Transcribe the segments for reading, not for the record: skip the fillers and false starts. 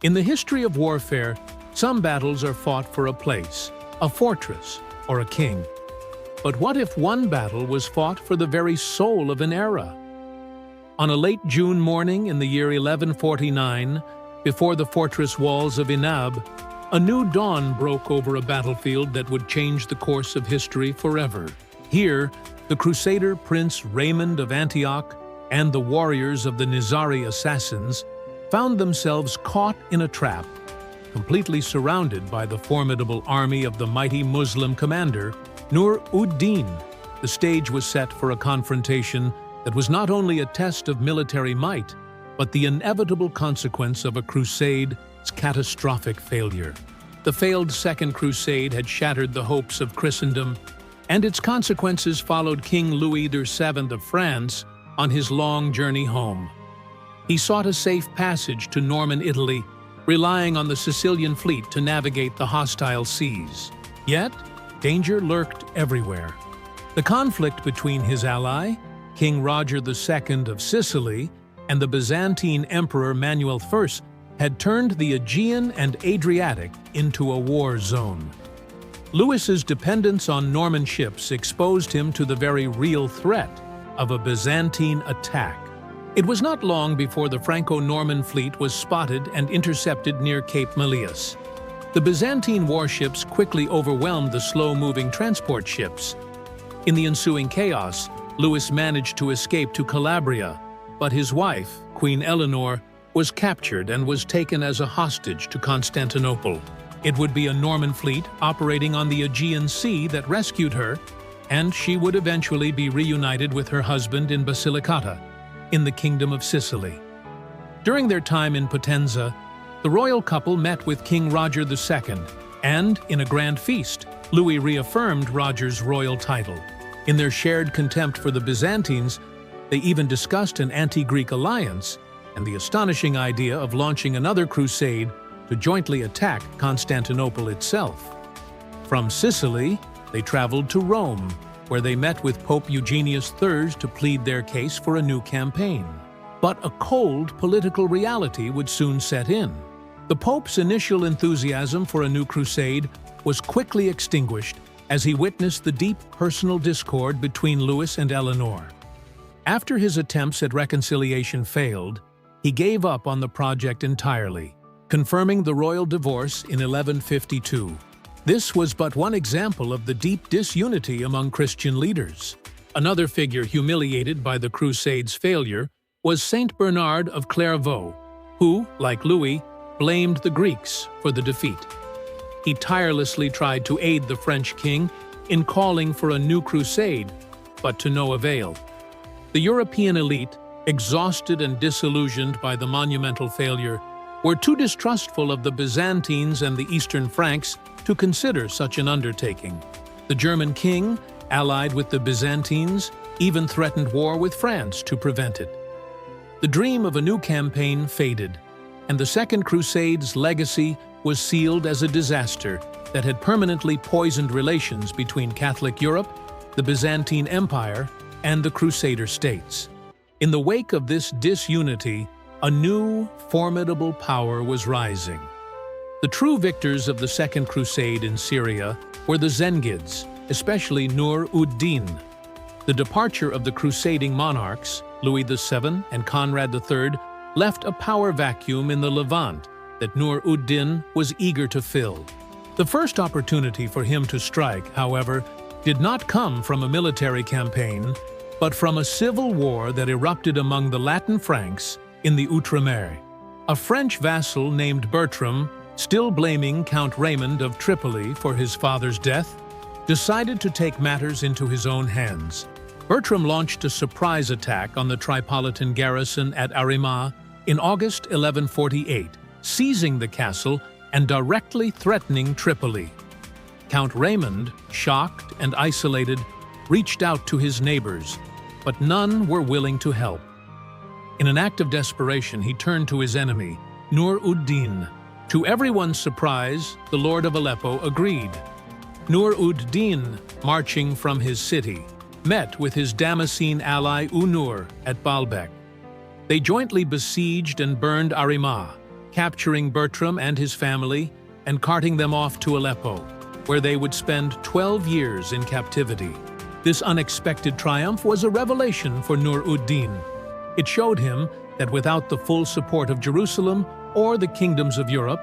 In the history of warfare, some battles are fought for a place, a fortress, or a king. But what if one battle was fought for the very soul of an era? On a late June morning in the year 1149, before the fortress walls of Inab, a new dawn broke over a battlefield that would change the course of history forever. Here, the Crusader Prince Raymond of Antioch and the warriors of the Nizari Assassins found themselves caught in a trap, completely surrounded by the formidable army of the mighty Muslim commander, Nur-ud-Din. The stage was set for a confrontation that was not only a test of military might, but the inevitable consequence of a crusade's catastrophic failure. The failed Second Crusade had shattered the hopes of Christendom, and its consequences followed King Louis VII of France on his long journey home. He sought a safe passage to Norman Italy, relying on the Sicilian fleet to navigate the hostile seas. Yet, danger lurked everywhere. The conflict between his ally, King Roger II of Sicily, and the Byzantine Emperor Manuel I had turned the Aegean and Adriatic into a war zone. Louis's dependence on Norman ships exposed him to the very real threat of a Byzantine attack. It was not long before the Franco-Norman fleet was spotted and intercepted near Cape Malleus. The Byzantine warships quickly overwhelmed the slow-moving transport ships. In the ensuing chaos, Louis managed to escape to Calabria, but his wife, Queen Eleanor, was captured and was taken as a hostage to Constantinople. It would be a Norman fleet operating on the Aegean Sea that rescued her, and she would eventually be reunited with her husband in Basilicata, in the Kingdom of Sicily. During their time in Potenza, the royal couple met with King Roger II, and, in a grand feast, Louis reaffirmed Roger's royal title. In their shared contempt for the Byzantines, they even discussed an anti-Greek alliance and the astonishing idea of launching another crusade to jointly attack Constantinople itself. From Sicily, they traveled to Rome, where they met with Pope Eugenius III to plead their case for a new campaign. But a cold political reality would soon set in. The Pope's initial enthusiasm for a new crusade was quickly extinguished as he witnessed the deep personal discord between Louis and Eleanor. After his attempts at reconciliation failed, he gave up on the project entirely, confirming the royal divorce in 1152. This was but one example of the deep disunity among Christian leaders. Another figure humiliated by the Crusades' failure was Saint Bernard of Clairvaux, who, like Louis, blamed the Greeks for the defeat. He tirelessly tried to aid the French king in calling for a new crusade, but to no avail. The European elite, exhausted and disillusioned by the monumental failure, were too distrustful of the Byzantines and the Eastern Franks to consider such an undertaking. The German king, allied with the Byzantines, even threatened war with France to prevent it. The dream of a new campaign faded, and the Second Crusade's legacy was sealed as a disaster that had permanently poisoned relations between Catholic Europe, the Byzantine Empire, and the Crusader States. In the wake of this disunity, a new, formidable power was rising. The true victors of the Second Crusade in Syria were the Zengids, especially Nur-ud-Din. The departure of the crusading monarchs, Louis VII and Conrad III, left a power vacuum in the Levant that Nur-ud-Din was eager to fill. The first opportunity for him to strike, however, did not come from a military campaign, but from a civil war that erupted among the Latin Franks in the Outremer. A French vassal named Bertram, still blaming Count Raymond of Tripoli for his father's death, decided to take matters into his own hands. Bertram launched a surprise attack on the Tripolitan garrison at Arima in August 1148, seizing the castle and directly threatening Tripoli. Count Raymond, shocked and isolated, reached out to his neighbors, but none were willing to help. In an act of desperation, he turned to his enemy, Nur-ud-Din. To everyone's surprise, the Lord of Aleppo agreed. Nur-ud-Din, marching from his city, met with his Damascene ally Unur at Baalbek. They jointly besieged and burned Arima, capturing Bertram and his family and carting them off to Aleppo, where they would spend 12 years in captivity. This unexpected triumph was a revelation for Nur-ud-Din. It showed him that without the full support of Jerusalem or the kingdoms of Europe,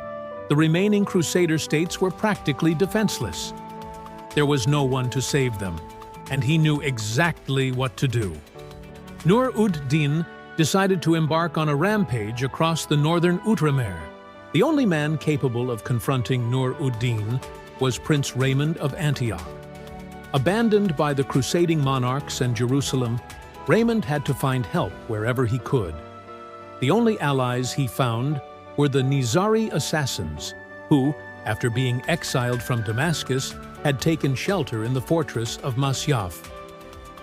the remaining Crusader states were practically defenseless. There was no one to save them, and he knew exactly what to do. Nur-ud-Din decided to embark on a rampage across the northern Outremer. The only man capable of confronting Nur-ud-Din was Prince Raymond of Antioch. Abandoned by the crusading monarchs and Jerusalem, Raymond had to find help wherever he could. The only allies he found were the Nizari Assassins, who, after being exiled from Damascus, had taken shelter in the fortress of Masyaf.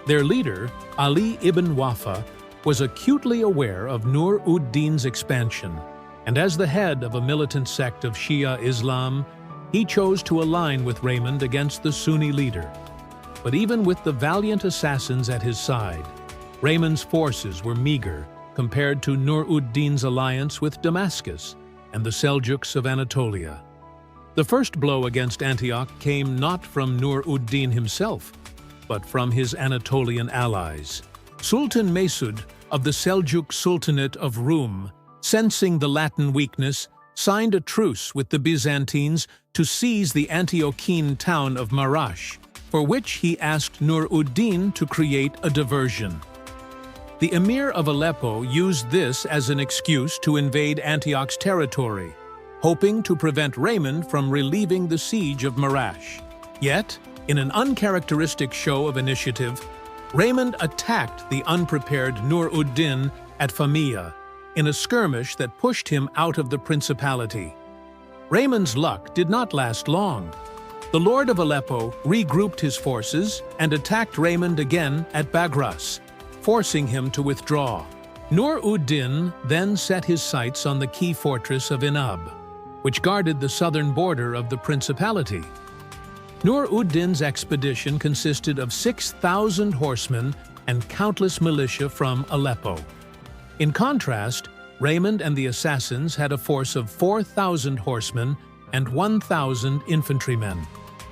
Their leader, Ali ibn Wafa, was acutely aware of Nur-ud-Din's expansion, and as the head of a militant sect of Shia Islam, he chose to align with Raymond against the Sunni leader. But even with the valiant assassins at his side, Raymond's forces were meager compared to Nur-ud-Din's alliance with Damascus and the Seljuks of Anatolia. The first blow against Antioch came not from Nur-ud-Din himself, but from his Anatolian allies. Sultan Mesud of the Seljuk Sultanate of Rum, sensing the Latin weakness, signed a truce with the Byzantines to seize the Antiochene town of Marash, for which he asked Nur-ud-Din to create a diversion. The Emir of Aleppo used this as an excuse to invade Antioch's territory, hoping to prevent Raymond from relieving the siege of Marash. Yet, in an uncharacteristic show of initiative, Raymond attacked the unprepared Nur-ud-Din at Famiya in a skirmish that pushed him out of the principality. Raymond's luck did not last long. The Lord of Aleppo regrouped his forces and attacked Raymond again at Bagras, forcing him to withdraw. Nur-ud-Din then set his sights on the key fortress of Inab, which guarded the southern border of the principality. Nur-ud-Din's expedition consisted of 6,000 horsemen and countless militia from Aleppo. In contrast, Raymond and the assassins had a force of 4,000 horsemen and 1,000 infantrymen.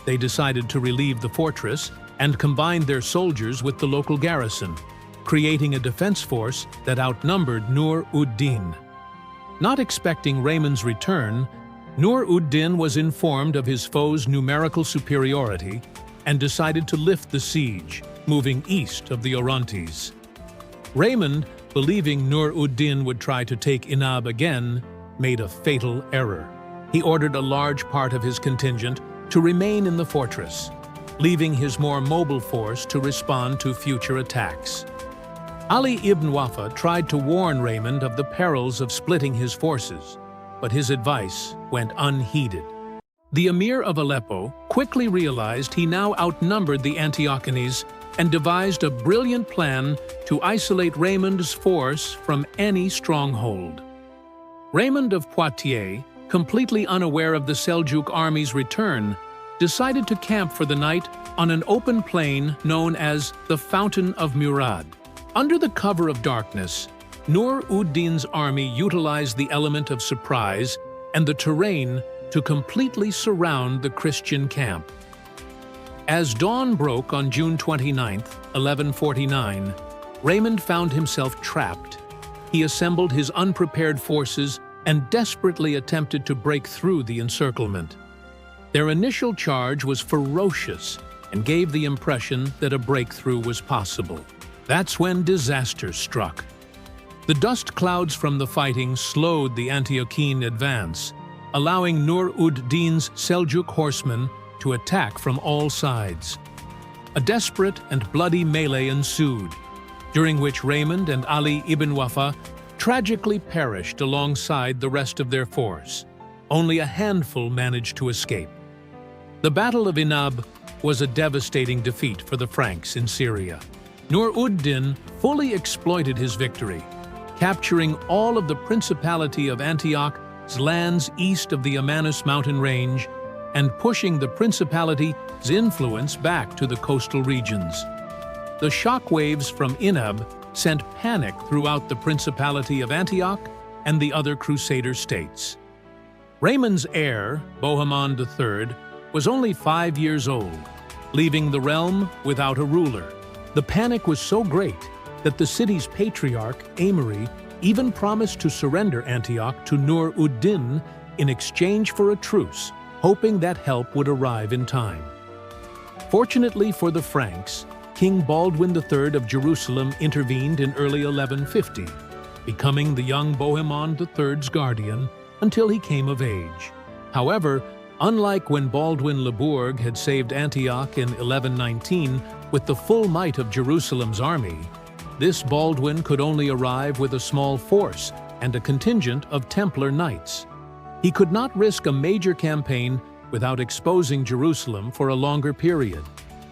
They decided to relieve the fortress and combined their soldiers with the local garrison, creating a defense force that outnumbered Nur-ud-Din. Not expecting Raymond's return, Nur-ud-Din was informed of his foe's numerical superiority and decided to lift the siege, moving east of the Orontes. Raymond, believing Nur-ud-Din would try to take Inab again, made a fatal error. He ordered a large part of his contingent to remain in the fortress, leaving his more mobile force to respond to future attacks. Ali ibn Wafa tried to warn Raymond of the perils of splitting his forces, but his advice went unheeded. The Emir of Aleppo quickly realized he now outnumbered the Antiochenes and devised a brilliant plan to isolate Raymond's force from any stronghold. Raymond of Poitiers, completely unaware of the Seljuk army's return, decided to camp for the night on an open plain known as the Fountain of Murad. Under the cover of darkness, Nur-ud-Din's army utilized the element of surprise and the terrain to completely surround the Christian camp. As dawn broke on June 29, 1149, Raymond found himself trapped. He assembled his unprepared forces and desperately attempted to break through the encirclement. Their initial charge was ferocious and gave the impression that a breakthrough was possible. That's when disaster struck. The dust clouds from the fighting slowed the Antiochene advance, allowing Nur-ud-Din's Seljuk horsemen to attack from all sides. A desperate and bloody melee ensued, during which Raymond and Ali ibn Wafa tragically perished alongside the rest of their force. Only a handful managed to escape. The Battle of Inab was a devastating defeat for the Franks in Syria. Nur-ud-Din fully exploited his victory, capturing all of the Principality of Antioch's lands east of the Amanus mountain range and pushing the Principality's influence back to the coastal regions. The shockwaves from Inab sent panic throughout the Principality of Antioch and the other Crusader states. Raymond's heir, Bohemond III, was only 5 years old, leaving the realm without a ruler. The panic was so great that the city's patriarch, Amory, even promised to surrender Antioch to Nur-ud-Din in exchange for a truce, hoping that help would arrive in time. Fortunately for the Franks, King Baldwin III of Jerusalem intervened in early 1150, becoming the young Bohemond III's guardian until he came of age. However, unlike when Baldwin le Bourg had saved Antioch in 1119 with the full might of Jerusalem's army, this Baldwin could only arrive with a small force and a contingent of Templar knights. He could not risk a major campaign without exposing Jerusalem for a longer period.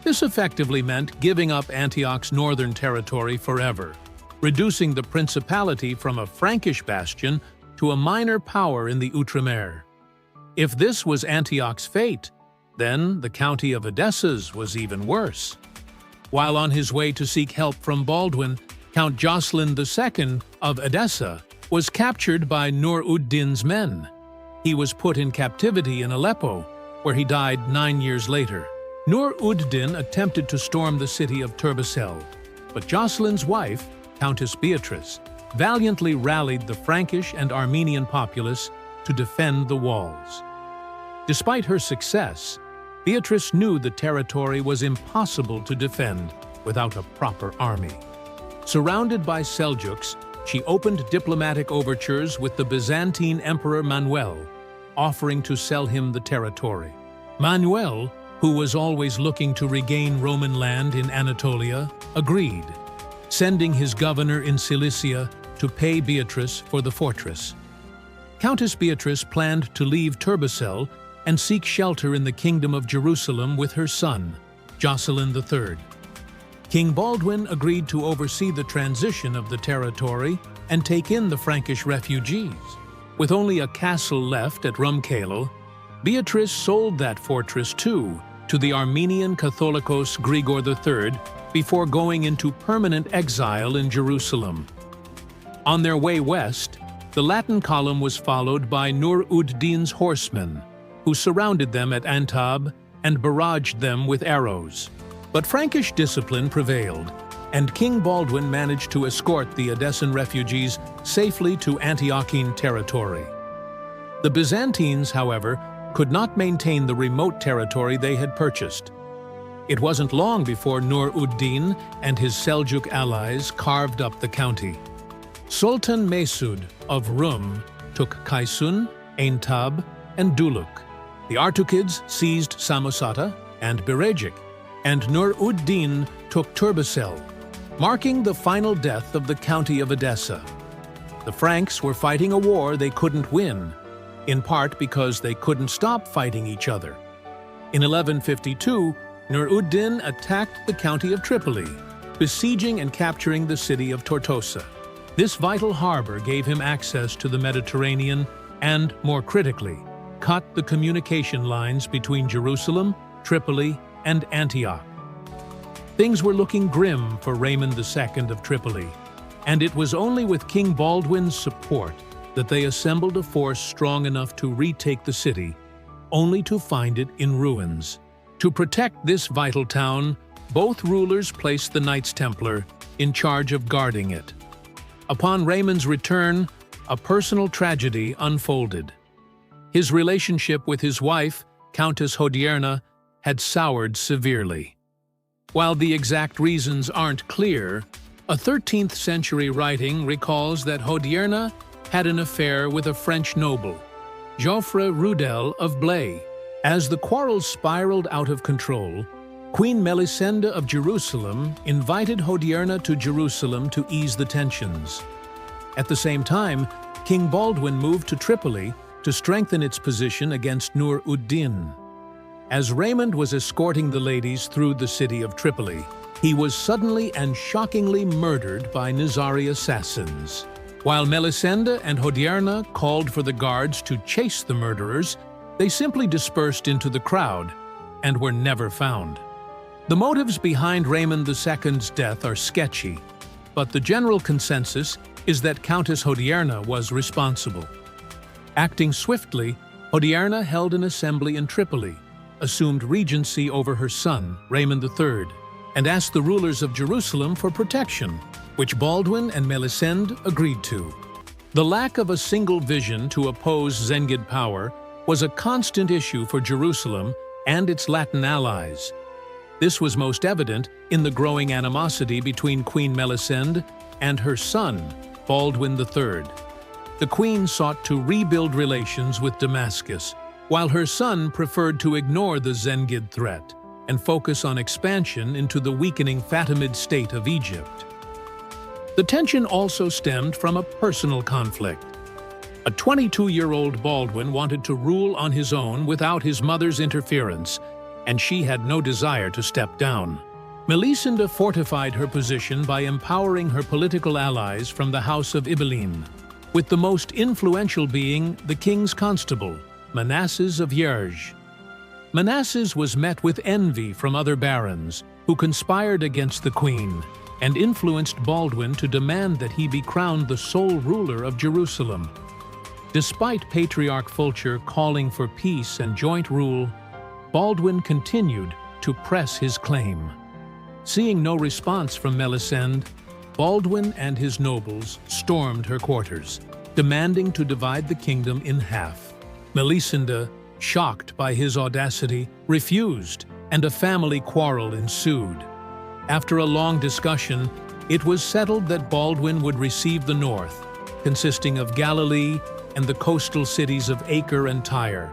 This effectively meant giving up Antioch's northern territory forever, reducing the principality from a Frankish bastion to a minor power in the Outremer. If this was Antioch's fate, then the county of Edessa's was even worse. While on his way to seek help from Baldwin, Count Jocelyn II of Edessa was captured by Nur-ud-Din's men. He was put in captivity in Aleppo, where he died 9 years later. Nur-ud-Din attempted to storm the city of Turbessel, but Jocelyn's wife, Countess Beatrice, valiantly rallied the Frankish and Armenian populace to defend the walls. Despite her success, Beatrice knew the territory was impossible to defend without a proper army. Surrounded by Seljuks, she opened diplomatic overtures with the Byzantine Emperor Manuel, offering to sell him the territory. Manuel, who was always looking to regain Roman land in Anatolia, agreed, sending his governor in Cilicia to pay Beatrice for the fortress. Countess Beatrice planned to leave Turbessel and seek shelter in the Kingdom of Jerusalem with her son, Jocelyn III. King Baldwin agreed to oversee the transition of the territory and take in the Frankish refugees. With only a castle left at Rumkelo, Beatrice sold that fortress too to the Armenian Catholicos Grigor III before going into permanent exile in Jerusalem. On their way west, the Latin column was followed by Nur-ud-Din's horsemen, who surrounded them at Antab and barraged them with arrows. But Frankish discipline prevailed, and King Baldwin managed to escort the Edessan refugees safely to Antiochene territory. The Byzantines, however, could not maintain the remote territory they had purchased. It wasn't long before Nur-ud-Din and his Seljuk allies carved up the county. Sultan Mesud of Rum took Kaisun, Aintab, and Duluk. The Artukids seized Samosata and Birejik, and Nur-ud-Din took Turbessel, marking the final death of the county of Edessa. The Franks were fighting a war they couldn't win, in part because they couldn't stop fighting each other. In 1152, Nur-ud-Din attacked the county of Tripoli, besieging and capturing the city of Tortosa. This vital harbor gave him access to the Mediterranean and, more critically, cut the communication lines between Jerusalem, Tripoli, and Antioch. Things were looking grim for Raymond II of Tripoli, and it was only with King Baldwin's support that they assembled a force strong enough to retake the city, only to find it in ruins. To protect this vital town, both rulers placed the Knights Templar in charge of guarding it. Upon Raymond's return, a personal tragedy unfolded. His relationship with his wife, Countess Hodierna, had soured severely. While the exact reasons aren't clear, a 13th century writing recalls that Hodierna had an affair with a French noble, Geoffrey Rudel of Blaye. As the quarrels spiraled out of control, Queen Melisende of Jerusalem invited Hodierna to Jerusalem to ease the tensions. At the same time, King Baldwin moved to Tripoli to strengthen its position against Nur-ud-Din. As Raymond was escorting the ladies through the city of Tripoli, he was suddenly and shockingly murdered by Nizari assassins. While Melisende and Hodierna called for the guards to chase the murderers, they simply dispersed into the crowd and were never found. The motives behind Raymond II's death are sketchy, but the general consensus is that Countess Hodierna was responsible. Acting swiftly, Hodierna held an assembly in Tripoli, assumed regency over her son, Raymond III, and asked the rulers of Jerusalem for protection, which Baldwin and Melisende agreed to. The lack of a single vision to oppose Zengid power was a constant issue for Jerusalem and its Latin allies. This was most evident in the growing animosity between Queen Melisende and her son, Baldwin III. The queen sought to rebuild relations with Damascus, while her son preferred to ignore the Zengid threat and focus on expansion into the weakening Fatimid state of Egypt. The tension also stemmed from a personal conflict. A 22-year-old Baldwin wanted to rule on his own without his mother's interference, and she had no desire to step down. Melisende fortified her position by empowering her political allies from the House of Ibelin, with the most influential being the king's constable, Manasses of Yerge. Manasses was met with envy from other barons, who conspired against the queen and influenced Baldwin to demand that he be crowned the sole ruler of Jerusalem. Despite Patriarch Fulcher calling for peace and joint rule, Baldwin continued to press his claim. Seeing no response from Melisende, Baldwin and his nobles stormed her quarters, demanding to divide the kingdom in half. Melisende, shocked by his audacity, refused, and a family quarrel ensued. After a long discussion, it was settled that Baldwin would receive the north, consisting of Galilee and the coastal cities of Acre and Tyre,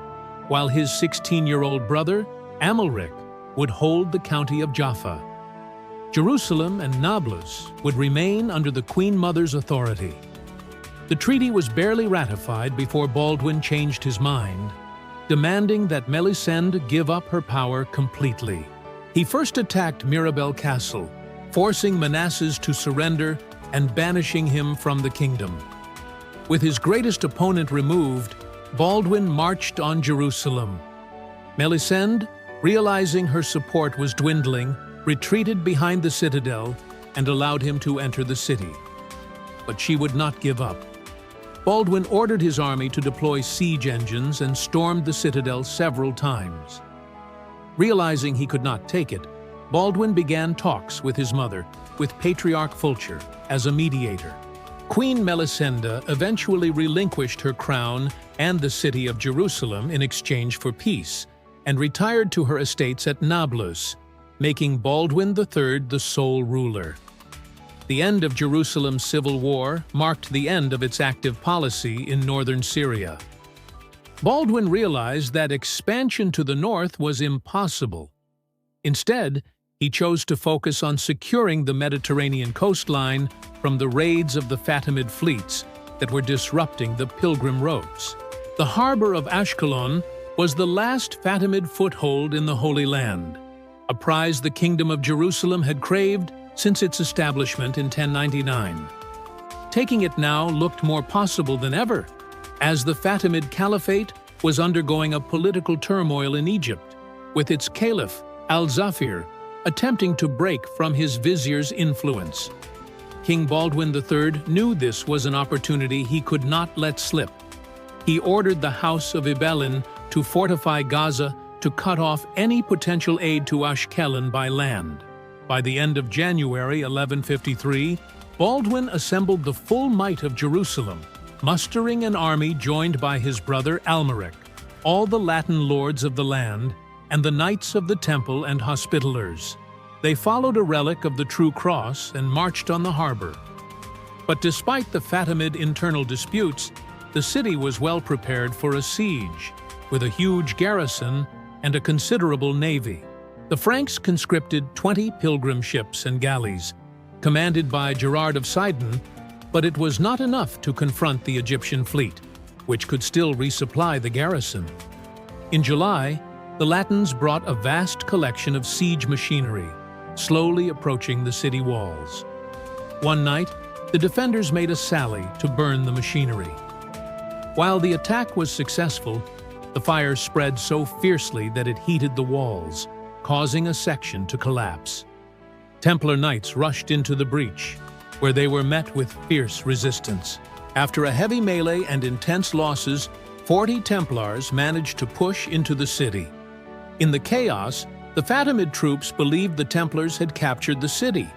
while his 16-year-old brother, Amalric, would hold the county of Jaffa. Jerusalem and Nablus would remain under the Queen Mother's authority. The treaty was barely ratified before Baldwin changed his mind, demanding that Melisende give up her power completely. He first attacked Mirabel Castle, forcing Manasses to surrender and banishing him from the kingdom. With his greatest opponent removed, Baldwin marched on Jerusalem. Melisende, realizing her support was dwindling, retreated behind the citadel and allowed him to enter the city. But she would not give up. Baldwin ordered his army to deploy siege engines and stormed the citadel several times. Realizing he could not take it, Baldwin began talks with his mother, with Patriarch Fulcher, as a mediator. Queen Melisende eventually relinquished her crown and the city of Jerusalem in exchange for peace, and retired to her estates at Nablus, making Baldwin III the sole ruler. The end of Jerusalem's civil war marked the end of its active policy in northern Syria. Baldwin realized that expansion to the north was impossible. Instead, he chose to focus on securing the Mediterranean coastline from the raids of the Fatimid fleets that were disrupting the pilgrim routes. The harbor of Ashkelon was the last Fatimid foothold in the Holy Land, a prize the Kingdom of Jerusalem had craved since its establishment in 1099. Taking it now looked more possible than ever, as the Fatimid Caliphate was undergoing a political turmoil in Egypt, with its caliph, Al-Zafir, attempting to break from his vizier's influence. King Baldwin III knew this was an opportunity he could not let slip. He ordered the House of Ibelin to fortify Gaza to cut off any potential aid to Ashkelon by land. By the end of January 1153, Baldwin assembled the full might of Jerusalem, mustering an army joined by his brother Almaric, all the Latin lords of the land, and the Knights of the Temple and Hospitallers. They followed a relic of the True Cross and marched on the harbor. But despite the Fatimid internal disputes, the city was well prepared for a siege, with a huge garrison and a considerable navy. The Franks conscripted 20 pilgrim ships and galleys, commanded by Gerard of Sidon, but it was not enough to confront the Egyptian fleet, which could still resupply the garrison. In July, the Latins brought a vast collection of siege machinery, slowly approaching the city walls. One night, the defenders made a sally to burn the machinery. While the attack was successful, the fire spread so fiercely that it heated the walls, causing a section to collapse. Templar knights rushed into the breach, where they were met with fierce resistance. After a heavy melee and intense losses, 40 Templars managed to push into the city. In the chaos, the Fatimid troops believed the Templars had captured the city,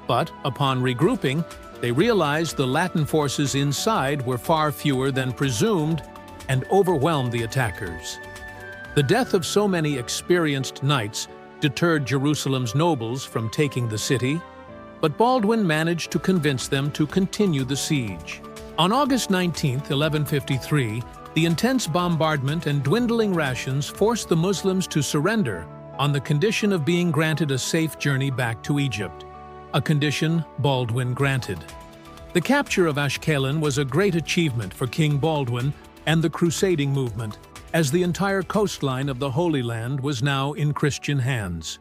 but upon regrouping, they realized the Latin forces inside were far fewer than presumed and overwhelmed the attackers. The death of so many experienced knights deterred Jerusalem's nobles from taking the city, but Baldwin managed to convince them to continue the siege. On August 19, 1153, the intense bombardment and dwindling rations forced the Muslims to surrender on the condition of being granted a safe journey back to Egypt, a condition Baldwin granted. The capture of Ashkelon was a great achievement for King Baldwin and the crusading movement, as the entire coastline of the Holy Land was now in Christian hands.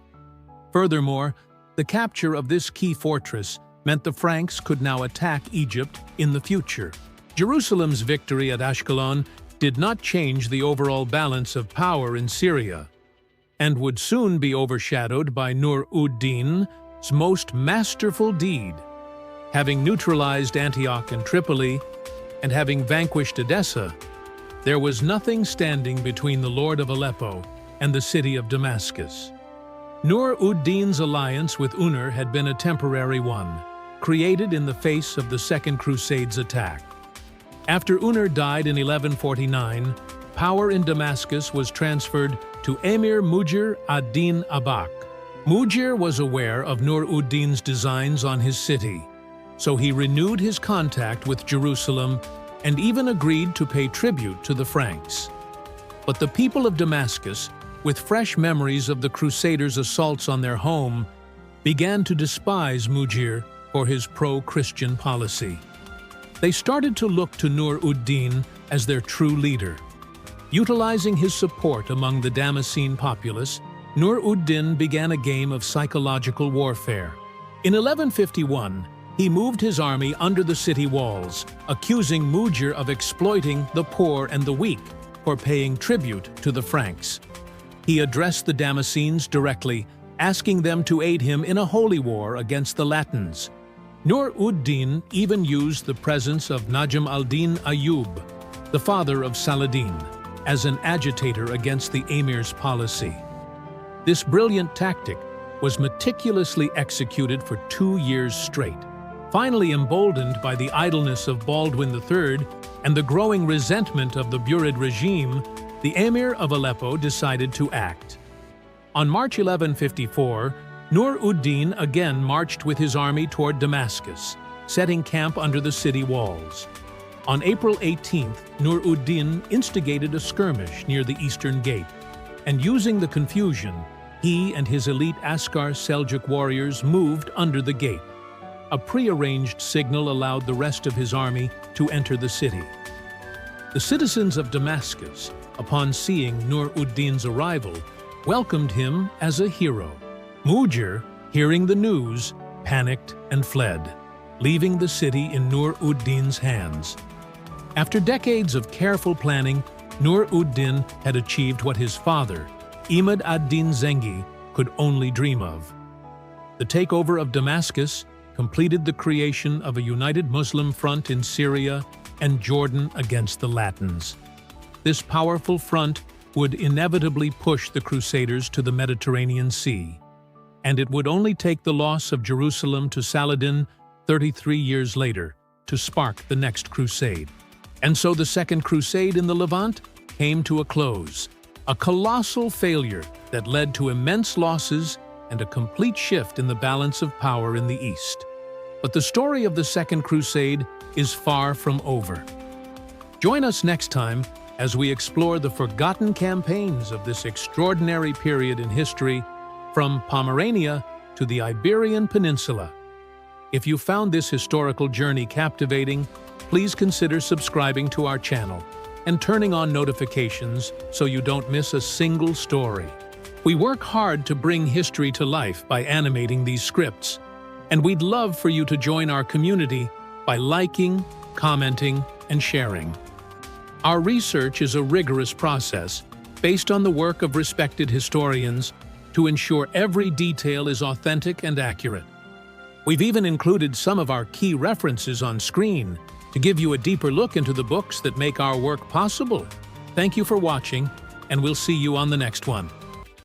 Furthermore, the capture of this key fortress meant the Franks could now attack Egypt in the future. Jerusalem's victory at Ashkelon did not change the overall balance of power in Syria, and would soon be overshadowed by Nur-ud-Din's most masterful deed. Having neutralized Antioch and Tripoli, and having vanquished Edessa, there was nothing standing between the Lord of Aleppo and the city of Damascus. Nur-ud-Din's alliance with Unr had been a temporary one, created in the face of the Second Crusade's attack. After Unr died in 1149, power in Damascus was transferred to Emir Mujir ad-Din Abak. Mujir was aware of Nur-ud-Din's designs on his city, so he renewed his contact with Jerusalem and even agreed to pay tribute to the Franks. But the people of Damascus, with fresh memories of the Crusaders' assaults on their home, began to despise Mujir for his pro-Christian policy. They started to look to Nur-ud-Din as their true leader. Utilizing his support among the Damascene populace, Nur-ud-Din began a game of psychological warfare. In 1151, he moved his army under the city walls, accusing Mujir of exploiting the poor and the weak for paying tribute to the Franks. He addressed the Damascenes directly, asking them to aid him in a holy war against the Latins. Nur-ud-Din even used the presence of Najm al-Din Ayyub, the father of Saladin, as an agitator against the emir's policy. This brilliant tactic was meticulously executed for 2 years straight. Finally emboldened by the idleness of Baldwin III and the growing resentment of the Burid regime, the Emir of Aleppo decided to act. On March 1154, Nur-ud-Din again marched with his army toward Damascus, setting camp under the city walls. On April 18th, Nur-ud-Din instigated a skirmish near the eastern gate, and using the confusion, he and his elite Askar Seljuk warriors moved under the gate. A prearranged signal allowed the rest of his army to enter the city. The citizens of Damascus, upon seeing Nur-ud-Din's arrival, welcomed him as a hero. Mujir, hearing the news, panicked and fled, leaving the city in Nur-ud-Din's hands. After decades of careful planning, Nur-ud-Din had achieved what his father, Imad ad-Din Zengi, could only dream of. The takeover of Damascus completed the creation of a united Muslim front in Syria and Jordan against the Latins. This powerful front would inevitably push the Crusaders to the Mediterranean Sea, and it would only take the loss of Jerusalem to Saladin 33 years later to spark the next crusade. And so the Second Crusade in the Levant came to a close, a colossal failure that led to immense losses and a complete shift in the balance of power in the East. But the story of the Second Crusade is far from over. Join us next time as we explore the forgotten campaigns of this extraordinary period in history, from Pomerania to the Iberian Peninsula. If you found this historical journey captivating, please consider subscribing to our channel and turning on notifications so you don't miss a single story. We work hard to bring history to life by animating these scripts, and we'd love for you to join our community by liking, commenting, and sharing. Our research is a rigorous process based on the work of respected historians to ensure every detail is authentic and accurate. We've even included some of our key references on screen to give you a deeper look into the books that make our work possible. Thank you for watching, and we'll see you on the next one.